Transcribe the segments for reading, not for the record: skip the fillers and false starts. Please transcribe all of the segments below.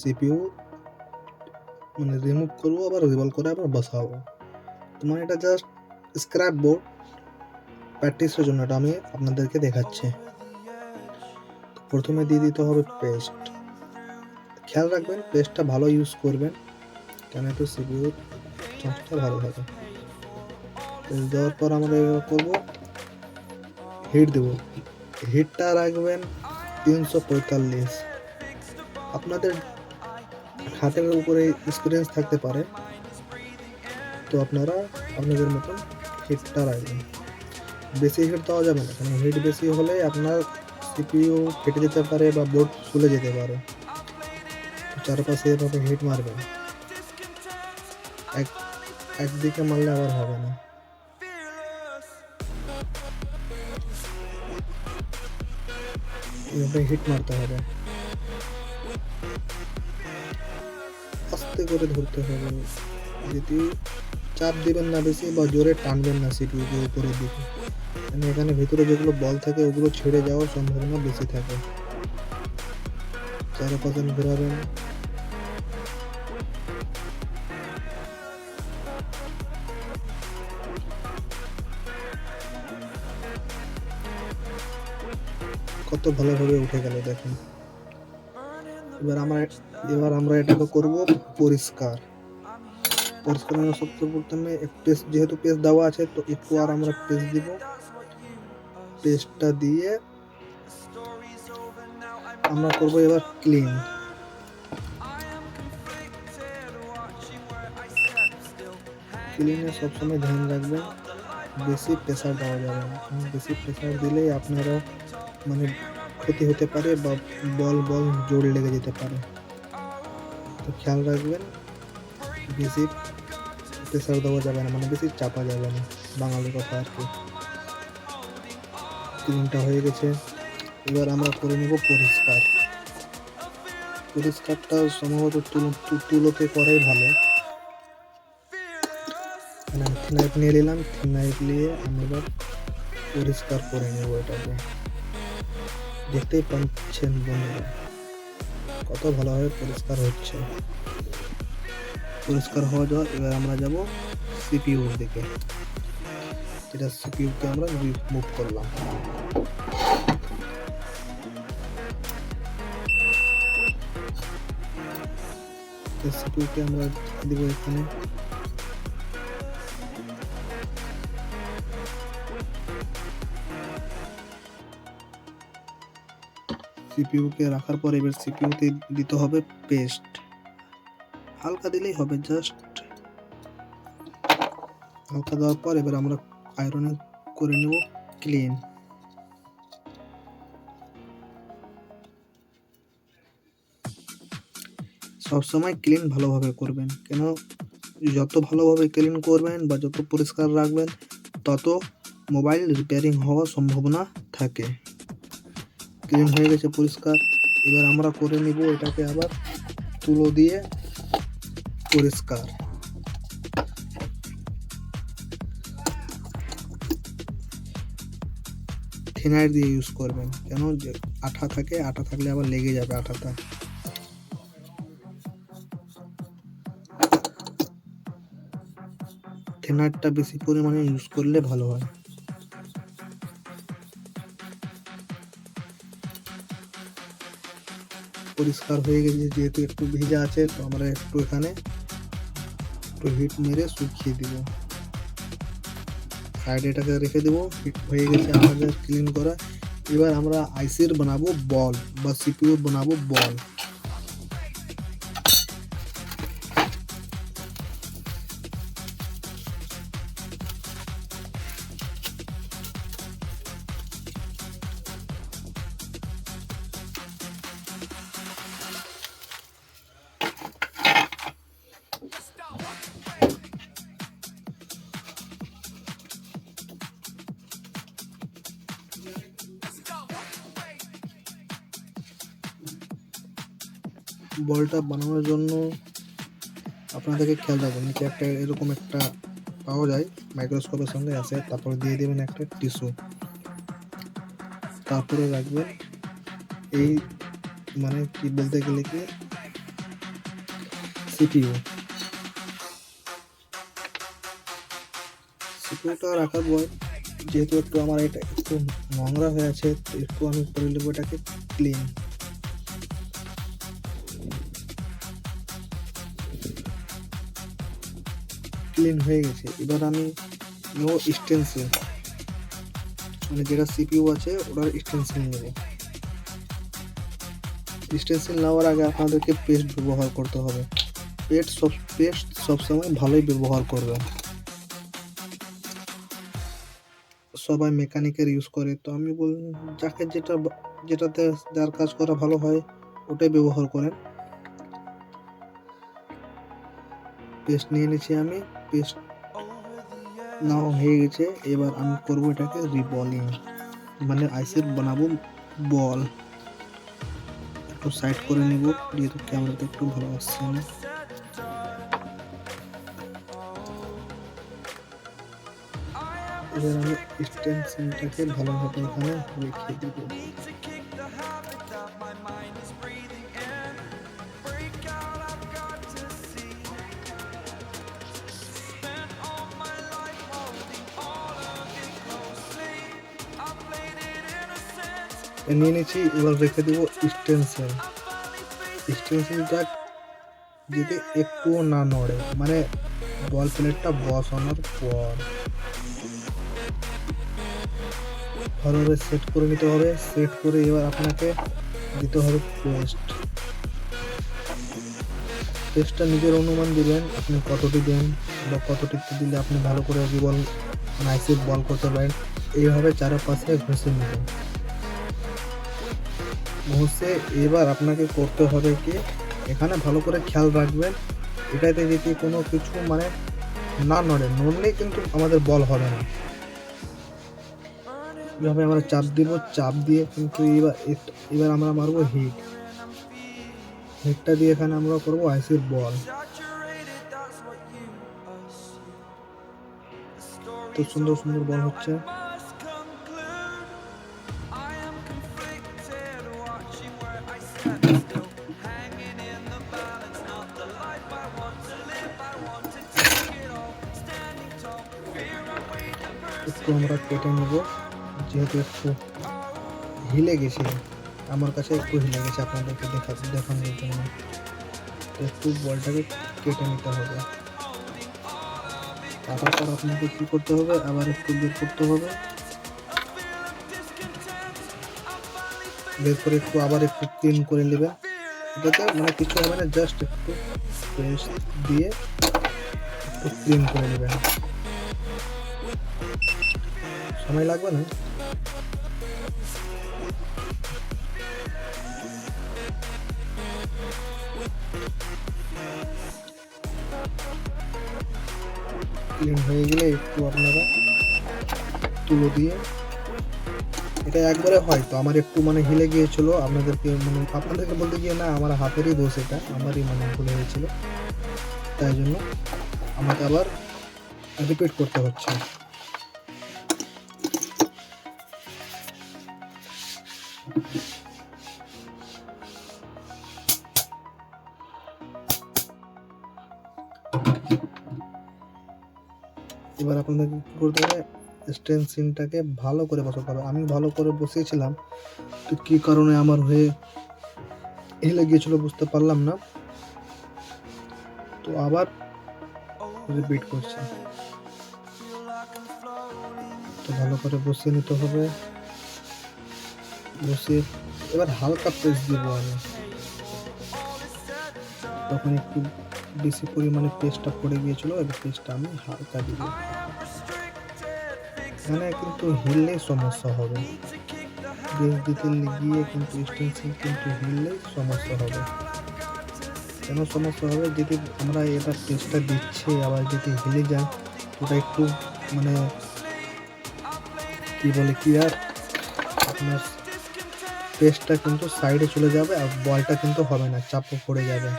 CPU মানে remove করবো, আবার রিভলভ করে আবার বসাবো। তোমার এটা জাস্ট স্ক্র্যাপ বোর্ড প্র্যাকটিসের জন্য এটা আমি আপনাদেরকে দেখাচ্ছি। প্রথমে দিয়ে দিতে হবে পেস্ট। খেয়াল রাখবেন পেস্টটা ভালো ইউজ করবেন, কেন একটু সিপিইউর চার্জটা ভালো থাকে। পেস্ট দেওয়ার পর আমরা এবার করবো হিট দেবো। হিটটা রাখবেন 345। আপনাদের হাতের উপরে এক্সপিরিয়েন্স থাকতে পারে, তো আপনারা আপনাদের মতন হিটটা রাখবেন। বেশি হিট দেওয়া যাবে না, কারণ হিট বেশি হলে আপনার সিপিইউ ফেটে যেতে পারে বা বোর্ড ফুলে যেতে পারে। চারপাশে এভাবে হিট মারবেন, একদিকে মারলে আবার হবে না। এভাবে হিট মারতে হবে, আস্তে করে ধরতে হবে। যদি চাপ দিবেন না বেশি বা জোরে টানবেন না সিপিইউকে উপরের দিকে, মানে এখানে ভিতরে যেগুলো বল থাকে ওগুলো ছেড়ে যাওয়ার সম্ভাবনা বেশি থাকে। চারপাশে ঘোরাবেন। কত ভালোভাবে উঠে গেল দেখেন। এবার আমরা এটাকে করব পরিষ্কার। পরিষ্কার সবচেয়ে প্রথমে পেস্ট, যেহেতু পেস্ট দেওয়া আছে তো একটু আর আমরা পেস্ট দিব। পেস্টটা দিয়ে আমরা করব এবার ক্লিন। ক্লিনে সবসময় ধ্যান রাখবেন বেশি প্রেসার দেওয়া যাবে না, বেশি প্রেসার দিলেই আপনারা মানে ক্ষতি হতে পারে বা বল জোর লেগে যেতে পারে। তো খেয়াল রাখবেন বেশি প্রেসার দেওয়া যাবে না, মানে বেশি চাপা যাবে না, বাঙালি কথা আর কি। ক্লিনটা হয়ে গেছে, এবার আমরা করে নেব পরিষ্কার। পরিষ্কারটা সম্ভবত তুলোতে করাই ভালো। থিনাইট নিয়ে নিলাম, থিনাইট নিয়ে আমি এবার পরিষ্কার করে নেব এটাকে। দেখতেই পাচ্ছেন বন্ধুরা কত ভালোভাবে পরিষ্কার হচ্ছে। পরিষ্কার হওয়া যাওয়া, এবার আমরা যাব সিপিইউর দিকে। এটা সিপিইউকে আমরা রিমুভ করলাম। সিপিইউকে আমরা দিব এখানে। সিপিইউকে রাখার পর এবার সিপিইউতে দিতে হবে পেস্ট। হালকা দিলেই হবে, জাস্ট হালকা দেওয়ার পর এবার আমরা আয়রনে করে নেব ক্লিন। সবসময় ক্লিন ভালোভাবে করবেন, কেন যত ভালোভাবে ক্লিন করবেন বা যত পরিষ্কার রাখবেন তত মোবাইল রিপেয়ারিং হওয়ার সম্ভাবনা থাকে। ক্লিন হয়ে গেছে পরিষ্কার, এবার আমরা করে নিব এটাকে আবার তুলো দিয়ে পরিষ্কার। থিনাইট দিয়ে ইউজ করবেন, কেন যে আঠা থাকে, আঠা থাকলে আবার লেগে যাবে আঠাটা। থিনাইটটা বেশি পরিমাণে ইউজ করলে ভালো হয়। পরিষ্কার হয়ে গেছে, যেহেতু একটু ভিজা আছে তো আমরা একটু এখানে একটু হিট মেরে শুকিয়ে দিব। সাইডে এটাকে রেখে দেবো। হিট হয়ে গেছে আমাদের ক্লিন করা। এবার আমরা আইসির বানাবো বল বা সিপিইউ বানাবো বল। বলটা বানানোর জন্য আপনাদেরকে খেয়াল রাখবেন, নিচে একটা এরকম একটা পাওয়া যায়, মাইক্রোস্কোপের সঙ্গে আসে। তারপরে দিয়ে দেবেন একটা টিস্যু, তারপরে রাখবেন এই মানে কি বলতে গেলে কি সিপিইউটা রাখার পর যেহেতু একটু আমার এটা একটু নোংরা হয়ে আছে, তো একটু আমি করে নেবো এটাকে ক্লিন। ক্লিন হয়ে গেছে। এবার আমি নেবো স্টেনসিল, মানে যেটা সিপিইউ আছে ওটার স্টেনসিল নেব। স্টেনসিল নেওয়ার আগে আপনাদেরকে পেস্ট ব্যবহার করতে হবে। পেস্ট সবসময় ভালোই ব্যবহার করবেন। সবাই মেকানিকের ইউজ করে, তো আমি যাকে যেটাতে যার কাজ করা ভালো হয় ওটাই ব্যবহার করেন। পেস্ট নিয়ে নিচ্ছি আমি। পেস্ট নাও হয়ে গেছে। এবার আমি করবো এটাকে রিবলিং, মানে আইসের বানাবো বল। একটু সাইড করে নিব, যেহেতু ক্যামেরাতে একটু ভালো আসছে না। এবার আমি স্টেনসিলটাকে ভালোভাবে এখানে রেখে দিব। নিয়ে নিচ্ছি। এবার রেখে দেবো স্টেনসিলটা যদি একটুও না নড়ে, মানে বল প্লেটটা বসানোর পর ভালোভাবে সেট করে নিতে হবে। সেট করে এবার আপনাকে দিতে হবে পেস্টটা নিজের অনুমান দিবেন, আপনি কতটি দেন বা কতটি দিলে আপনি ভালো করে বল নাইসে বল করতে পারেন। এইভাবে চারপাশে ঘষে নেবেন। ঘষে এবার আপনাকে করতে হবে কি, এখানে ভালো করে খেয়াল রাখবেন এটাতে যদি কোনো কিছু মানে না নড়লেই কিন্তু আমাদের বল হবে না। এভাবে আমরা চাপ দিব, চাপ দিয়ে কিন্তু এবার আমরা মারবো হিটটা দিয়ে এখানে আমরা করবো আইসির বল। তো সুন্দর সুন্দর বল হচ্ছে। একটু আমরা কেটে নেব, যেহেতু একটু হিলে গেছে, আমার কাছে একটু হিলে গেছে আপনাদেরকে দেখানোর জন্য। একটু বলটাকে কেটে নিতে হবে। কাটার পর আপনাকে কি করতে হবে, আবার একটু বের করতে হবে। বের করে একটু আবার একটু ক্লিন করে নেবেন। এটাতে মানে কিছু হবে না, জাস্ট একটু পেস্ট দিয়ে একটু ক্লিন করে নেবেন, সময় লাগবে না। ক্লিন হয়ে গেলে একটু আপনারা তুলো দিয়ে, এটা একবারে হয় তো আমার একটু মানে হিলে গিয়েছিল, আপনাদেরকে বলতে গিয়ে না, আমার হাতেরই দোষ, এটা আমারই মানে ভুল হয়েছিল, তাই জন্য আমাকে আবার রিপিট করতে হচ্ছে। এবার আপনাদেরকে কি করতে হবে, স্টেনসিলটাকে ভালো করে বসাতে হবে। আমি ভালো করে বসিয়েছিলাম, তো কি কারণে আমার হয়ে হেলে গিয়েছিল বুঝতে পারলাম না, তো আবার রিপিট করছি। তো ভালো করে বসিয়ে নিতে হবে। বসিয়ে এবার হালকা প্রেস দিব আমি, তখন একটু বেশি পরিমাণে পেস্টটা পড়ে গিয়েছিল, এবার পেস্টটা আমি হালকা দিব। এখানে কিন্তু হিললে সমস্যা হবে, প্রেস দিতে গিয়ে কিন্তু স্টেনসিল কিন্তু হিললে সমস্যা হবে। কেন সমস্যা হবে, যদি আমরা এটা পেস্টটা দিচ্ছি আবার যদি হিলে যায়, ওটা একটু মানে কি বলে কি, আর আপনার পেস্টটা কিন্তু সাইডে চলে যাবে আর বলটা কিন্তু হবে না, চাপও পড়ে যাবে।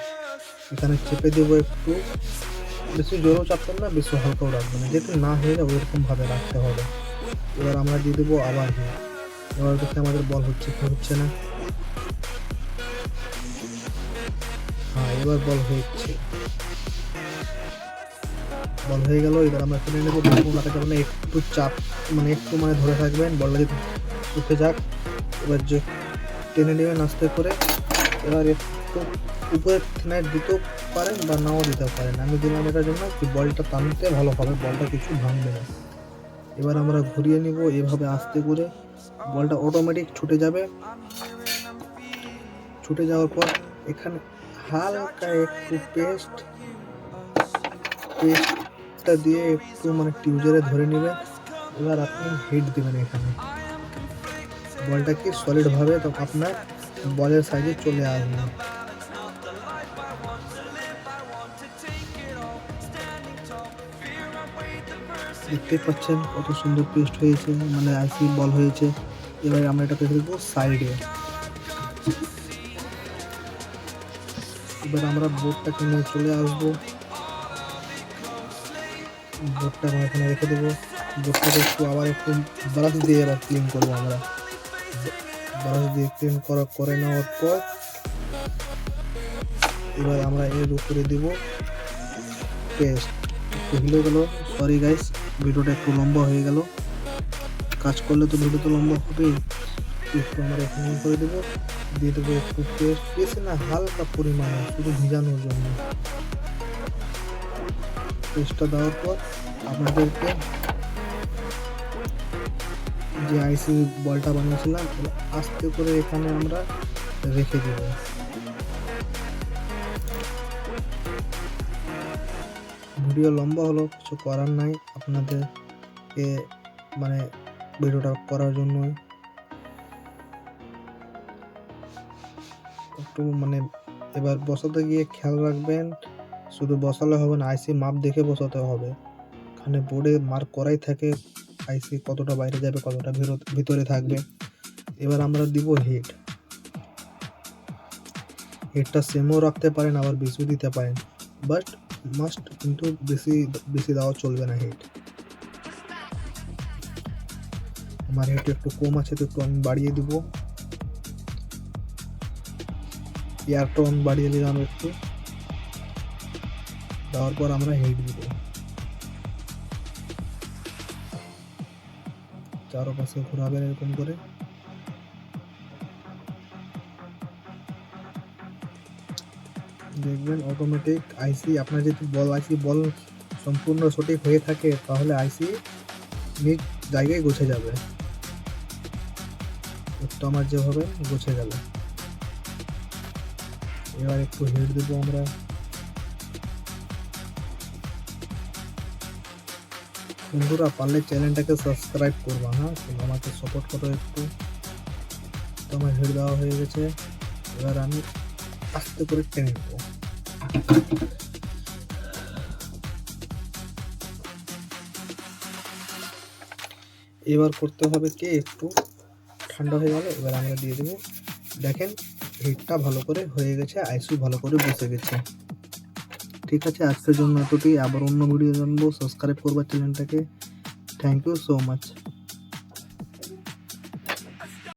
এখানে চেপে দেবো, একটু বেশি জোরেও চাপবেন না, বেশি হালকাও রাখবেন না, যেহেতু না হয়ে যাবে ওইরকম ভাবে রাখতে হবে। এবার আমরা দিয়ে দেবো আবার হিট। এবার দেখে আমাদের বল হচ্ছে কি হচ্ছে না। হ্যাঁ, এবার বল হচ্ছে, বল হয়ে গেল। এবার আমরা টেনে নেবো, বেশি লাগাতে যাবে না, একটু চাপ মানে একটু মানে ধরে থাকবেন, বলটা যদি উঠে যাক। এবার যে টেনে নেবেন আস্তে করে। এবার একটু উপরে টেনে দিতেও পারেন বা নাও দিতে পারেন, আমি দিলাম এটার জন্য কি বলটা টানতে ভালো হবে, বলটা কিছু ভাঙবে না। এবার আমরা ঘুরিয়ে নিব এভাবে আস্তে করে, বলটা অটোমেটিক ছুটে যাবে। ছুটে যাওয়ার পর এখানে হালকা একটু পেস্টটা দিয়ে একটু মানে টিউজারে ধরে নেবেন। এবার আপনি হিট দিবেন এখানে, বলটা কি সলিড ভাবে তো আপনার বলের সাইজে চলে আসবে। দেখতে পাচ্ছেন কত সুন্দর পেস্ট হয়েছে, মানে আইসি বল হয়েছে। এবার আমরা এটা পেস্ট দেবো সাইডে। এবার আমরা বোর্ডটাকে নিয়ে চলে আসবো, বোর্ডটা আমরা এখানে রেখে দেবো। বোর্ডটাকে একটু আবার একটু ব্রাশ দিয়ে এবার ক্লিন করবো আমরা। ব্রাশ দিয়ে ক্লিন করে নেওয়ার পর এবার আমরা এর উপরে দিব পেস্ট। একটু হিলে গেল, সরি গাইস, ভিডিওটা একটু লম্বা হয়ে গেল। কাজ করলে তো ভিডিও তো লম্বা হবেই। একটু আমরা এখানে করে দেবো, দিয়ে দেবো একটু পেস্ট, বেশি না হালকা পরিমাণে, শুধু ভিজানোর জন্য। পেস্টটা দেওয়ার পর আপনাদেরকে যে আইসি বলটা বানিয়েছিলাম আস্তে করে এখানে আমরা রেখে দেব। ভিডিও লম্বা হলো, কিছু করার নাই, আপনাদেরকে মানে ভিডিওটা করার জন্য একটু মানে এবার বসাতে গিয়ে খেয়াল রাখবেন, শুধু বসালে হবে না, আইসি মাপ দেখে বসাতে হবে। এখানে বোর্ডে মার্ক করাই থাকে আইসি কতটা বাইরে যাবে, কতটা ভিতরে থাকবে। এবার আমরা দিব হিট। হিটটা সেমও রাখতে পারেন, আবার বেশিও দিতে পারেন, বাট মাস্ট কিন্তু বেশি দেওয়া চলবে না হিট। আমার হিট একটু কম আছে তো একটু আমি বাড়িয়ে দিব, এয়ারটা আমি বাড়িয়ে দিলাম একটু। দেওয়ার পর আমরা হিট দিব, চারপাশে ঘোরাবেন এরকম করে। দেখবেন অটোমেটিক আইসি আপনার যদি আইসি বল সম্পূর্ণ সঠিক হয়ে থাকে তাহলে আইসি নিজ জায়গায় গুছে যাবে। একটু আমার যেভাবে গুছে গেল। এবার একটু হিট দেবো আমরা। বন্ধুরা পারলে চ্যানেলটাকে সাবস্ক্রাইব করবা, হ্যাঁ, আমাকে সাপোর্ট করো একটু। তো আমার হিট দেওয়া হয়ে গেছে, এবার আমি আস্তে করে টেনে নেবো। এবার করতে হবে কি একটু ঠান্ডা হয়ে গেল, এবার আমরা দিয়ে দেবো। দেখেন হিটটা ভালো করে হয়ে গেছে, আইসি ভালো করে বসে গেছে। ঠিক আছে, আজকের জন্য এতটাই, আবার অন্য ভিডিও জানবো, সাবস্ক্রাইব করবা চ্যানেলটাকে। Thank you so much.